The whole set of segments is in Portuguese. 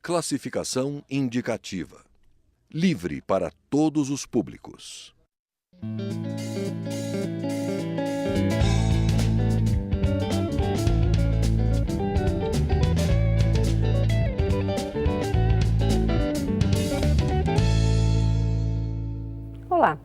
Classificação indicativa. Livre para todos os públicos. Olá!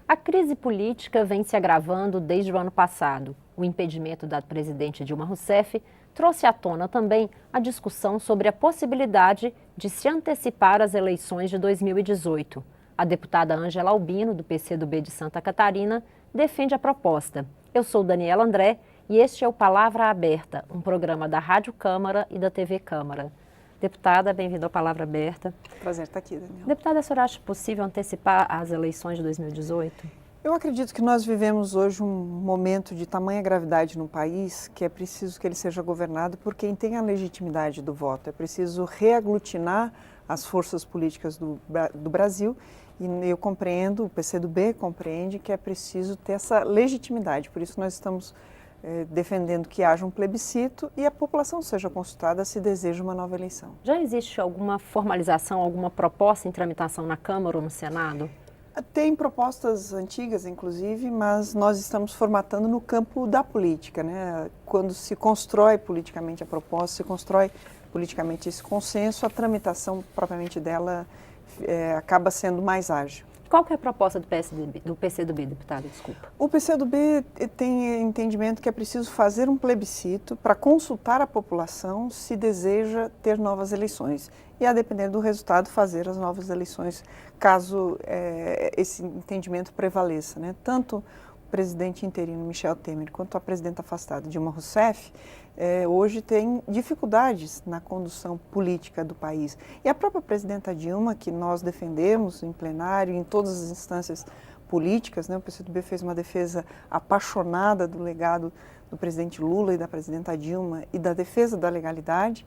A crise política vem se agravando desde o ano passado. O impedimento da presidente Dilma Rousseff trouxe à tona também a discussão sobre a possibilidade de se antecipar as eleições de 2018. A deputada Ângela Albino, do PCdoB de Santa Catarina, defende a proposta. Eu sou Daniela André e este é o Palavra Aberta, um programa da Rádio Câmara e da TV Câmara. Deputada, bem-vinda ao Palavra Aberta. Prazer estar aqui, Daniela. Deputada, a senhora acha possível antecipar as eleições de 2018? Eu acredito que nós vivemos hoje um momento de tamanha gravidade no país que é preciso que ele seja governado por quem tem a legitimidade do voto. É preciso reaglutinar as forças políticas do Brasil e eu compreendo, o PCdoB compreende que é preciso ter essa legitimidade. Por isso nós estamos defendendo que haja um plebiscito e a população seja consultada se deseja uma nova eleição. Já existe alguma formalização, alguma proposta em tramitação na Câmara ou no Senado? Tem propostas antigas, inclusive, mas nós estamos formatando no campo da política, né? Quando se constrói politicamente a proposta, se constrói politicamente esse consenso, a tramitação propriamente dela acaba sendo mais ágil. Qual que é a proposta do PCdoB, deputada? Desculpa. O PCdoB tem entendimento que é preciso fazer um plebiscito para consultar a população se deseja ter novas eleições. E, a depender do resultado, fazer as novas eleições, caso esse entendimento prevaleça, né? Tanto o presidente interino Michel Temer quanto a presidenta afastada Dilma Rousseff hoje têm dificuldades na condução política do país. E a própria presidenta Dilma, que nós defendemos em plenário, em todas as instâncias políticas, né? O PCdoB fez uma defesa apaixonada do legado do presidente Lula e da presidenta Dilma e da defesa da legalidade,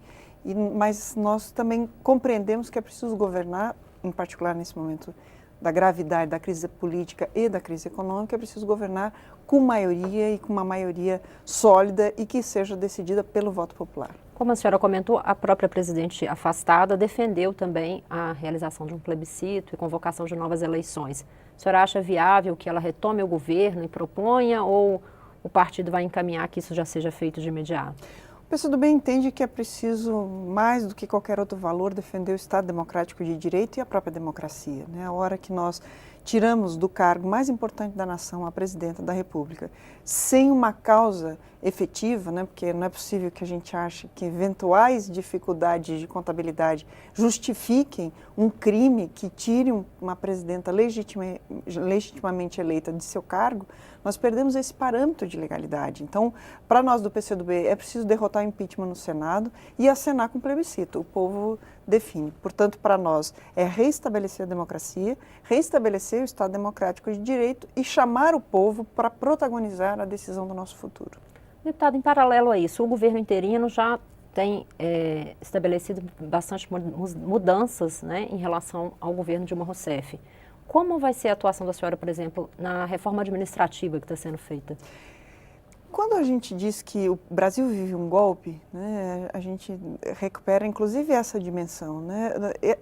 mas nós também compreendemos que é preciso governar, em particular nesse momento da gravidade da crise política e da crise econômica, é preciso governar com maioria e com uma maioria sólida e que seja decidida pelo voto popular. Como a senhora comentou, a própria presidente afastada defendeu também a realização de um plebiscito e convocação de novas eleições. A senhora acha viável que ela retome o governo e proponha ou o partido vai encaminhar que isso já seja feito de imediato? O PCdoB entende que é preciso, mais do que qualquer outro valor, defender o Estado democrático de direito e a própria democracia, né? A hora que nós tiramos do cargo mais importante da nação, a presidenta da República, sem uma causa efetiva, né? Porque não é possível que a gente ache que eventuais dificuldades de contabilidade justifiquem um crime que tire uma presidenta legitimamente eleita de seu cargo. Nós perdemos esse parâmetro de legalidade. Então, para nós do PCdoB, é preciso derrotar o impeachment no Senado e acenar com plebiscito. O povo define. Portanto, para nós, é reestabelecer a democracia, reestabelecer o Estado democrático de direito e chamar o povo para protagonizar a decisão do nosso futuro. Deputado, em paralelo a isso, o governo interino já tem estabelecido bastante mudanças, né, em relação ao governo Dilma Rousseff. Como vai ser a atuação da senhora, por exemplo, na reforma administrativa que está sendo feita? Quando a gente diz que o Brasil vive um golpe, né, a gente recupera inclusive essa dimensão, né?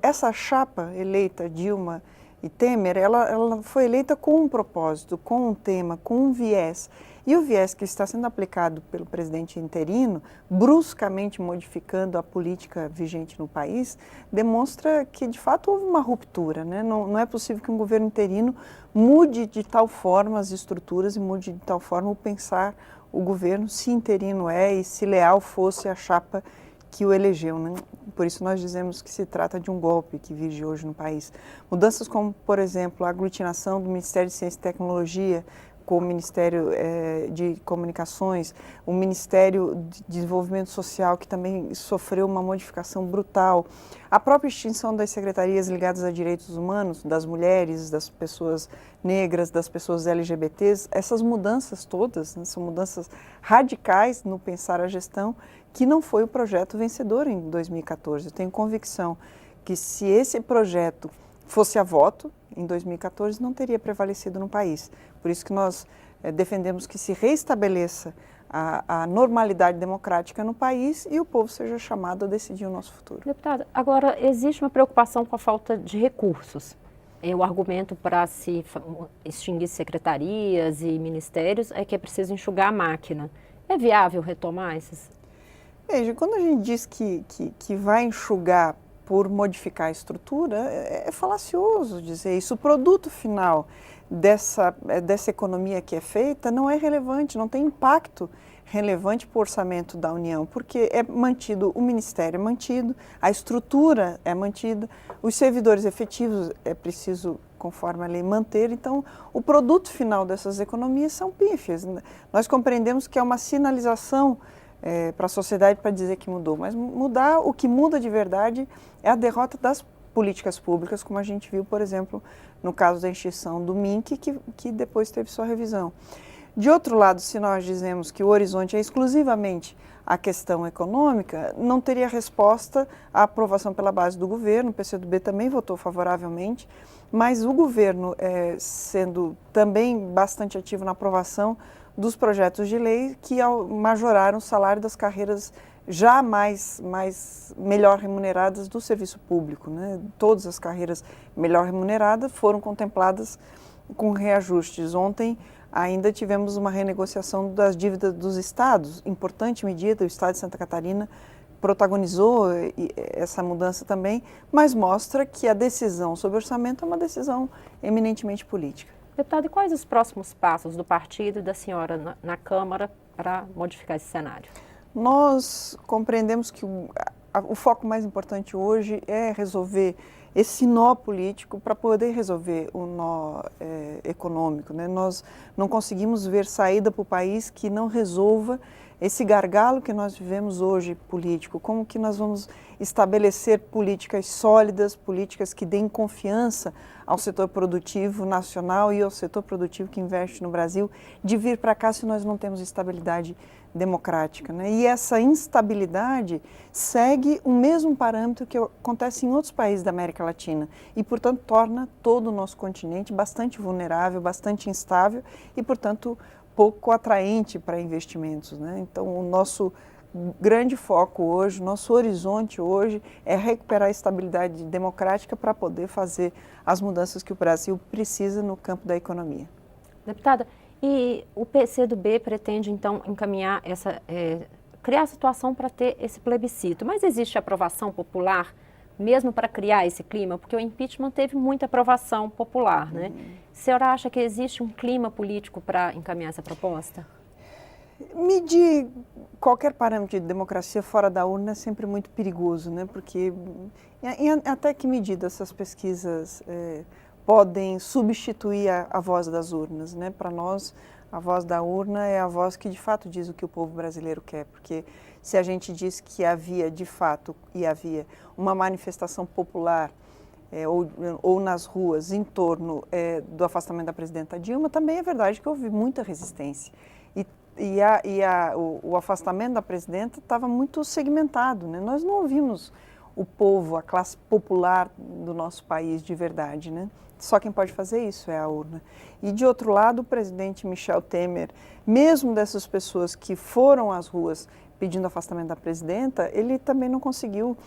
Essa chapa eleita Dilma e Temer, ela foi eleita com um propósito, com um tema, com um viés. E o viés que está sendo aplicado pelo presidente interino, bruscamente modificando a política vigente no país, demonstra que, de fato, houve uma ruptura, né? Não é possível que um governo interino mude de tal forma as estruturas e mude de tal forma o pensar o governo, se interino e se leal fosse a chapa que o elegeu, né? Por isso nós dizemos que se trata de um golpe que vive hoje no país. Mudanças como, por exemplo, a aglutinação do Ministério de Ciência e Tecnologia com o Ministério de Comunicações, o Ministério de Desenvolvimento Social, que também sofreu uma modificação brutal, a própria extinção das secretarias ligadas a direitos humanos, das mulheres, das pessoas negras, das pessoas LGBTs, essas mudanças todas, né, são mudanças radicais no pensar a gestão, que não foi o projeto vencedor em 2014. Eu tenho convicção que se esse projeto fosse a voto, em 2014 não teria prevalecido no país. Por isso que nós defendemos que se reestabeleça a normalidade democrática no país e o povo seja chamado a decidir o nosso futuro. Deputada, agora existe uma preocupação com a falta de recursos. O argumento para se extinguir secretarias e ministérios é que é preciso enxugar a máquina. É viável retomar esses? Veja, quando a gente diz que vai enxugar por modificar a estrutura, é falacioso dizer isso. O produto final dessa economia que é feita não é relevante, não tem impacto relevante para o orçamento da União, porque é mantido, o Ministério é mantido, a estrutura é mantida, os servidores efetivos é preciso, conforme a lei, manter. Então, o produto final dessas economias são pífias. Nós compreendemos que é uma sinalização para a sociedade para dizer que mudou, mas o que muda de verdade é a derrota das políticas públicas, como a gente viu, por exemplo, no caso da extinção do MINC, que depois teve sua revisão. De outro lado, se nós dizemos que o horizonte é exclusivamente a questão econômica, não teria resposta à aprovação pela base do governo. O PCdoB também votou favoravelmente, mas o governo, sendo também bastante ativo na aprovação dos projetos de lei que majoraram o salário das carreiras já melhor remuneradas do serviço público, né? Todas as carreiras melhor remuneradas foram contempladas com reajustes. Ontem ainda tivemos uma renegociação das dívidas dos estados, importante medida, o estado de Santa Catarina protagonizou essa mudança também, mas mostra que a decisão sobre orçamento é uma decisão eminentemente política. Deputado, e quais os próximos passos do partido e da senhora na Câmara para modificar esse cenário? Nós compreendemos que o foco mais importante hoje é resolver esse nó político para poder resolver o nó econômico, né? Nós não conseguimos ver saída para o país que não resolva esse gargalo que nós vivemos hoje político. Como que nós vamos estabelecer políticas sólidas, políticas que deem confiança ao setor produtivo nacional e ao setor produtivo que investe no Brasil, de vir para cá se nós não temos estabilidade democrática, né? E essa instabilidade segue o mesmo parâmetro que acontece em outros países da América Latina e, portanto, torna todo o nosso continente bastante vulnerável, bastante instável e, portanto, pouco atraente para investimentos, né? Então, o nosso grande foco hoje, nosso horizonte hoje é recuperar a estabilidade democrática para poder fazer as mudanças que o Brasil precisa no campo da economia. Deputada, e o PCdoB pretende, então, encaminhar criar a situação para ter esse plebiscito, mas existe aprovação popular mesmo para criar esse clima? Porque o impeachment teve muita aprovação popular, né? A senhora acha que existe um clima político para encaminhar essa proposta? Medir qualquer parâmetro de democracia fora da urna é sempre muito perigoso, né? Porque até que medida essas pesquisas podem substituir a voz das urnas, né? Para nós, a voz da urna é a voz que de fato diz o que o povo brasileiro quer, porque se a gente diz que havia de fato uma manifestação popular ou nas ruas em torno do afastamento da presidenta Dilma, também é verdade que houve muita resistência. O afastamento da presidenta estava muito segmentado, né? Nós não ouvimos o povo, a classe popular do nosso país de verdade, né? Só quem pode fazer isso é a urna. E, de outro lado, o presidente Michel Temer, mesmo dessas pessoas que foram às ruas pedindo afastamento da presidenta, ele também não conseguiu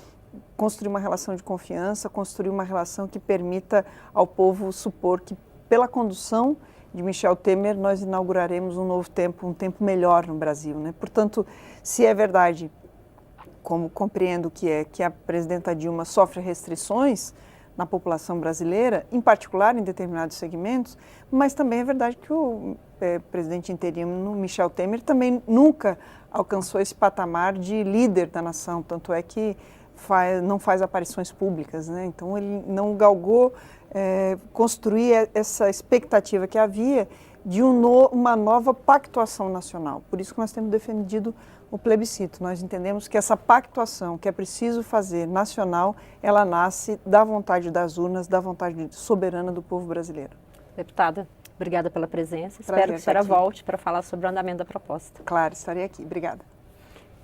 construir uma relação de confiança, construir uma relação que permita ao povo supor que, pela condução de Michel Temer, nós inauguraremos um novo tempo, um tempo melhor no Brasil, né? Portanto, se é verdade, como compreendo que a presidenta Dilma sofre restrições na população brasileira, em particular em determinados segmentos, mas também é verdade que o presidente interino Michel Temer também nunca alcançou esse patamar de líder da nação, tanto é que não faz aparições públicas, né? Então ele não galgou construir essa expectativa que havia de uma nova pactuação nacional. Por isso que nós temos defendido o plebiscito. Nós entendemos que essa pactuação que é preciso fazer nacional, ela nasce da vontade das urnas, da vontade soberana do povo brasileiro. Deputada, obrigada pela presença. Espero que a senhora volte para falar sobre o andamento da proposta. Claro, estarei aqui. Obrigada.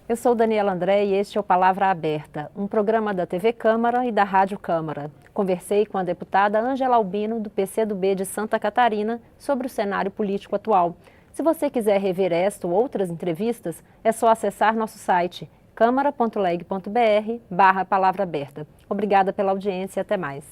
Eu sou Daniela André e este é o Palavra Aberta, um programa da TV Câmara e da Rádio Câmara. Conversei com a deputada Ângela Albino, do PCdoB de Santa Catarina, sobre o cenário político atual. Se você quiser rever esta ou outras entrevistas, é só acessar nosso site câmara.leg.br/palavra aberta. Obrigada pela audiência e até mais.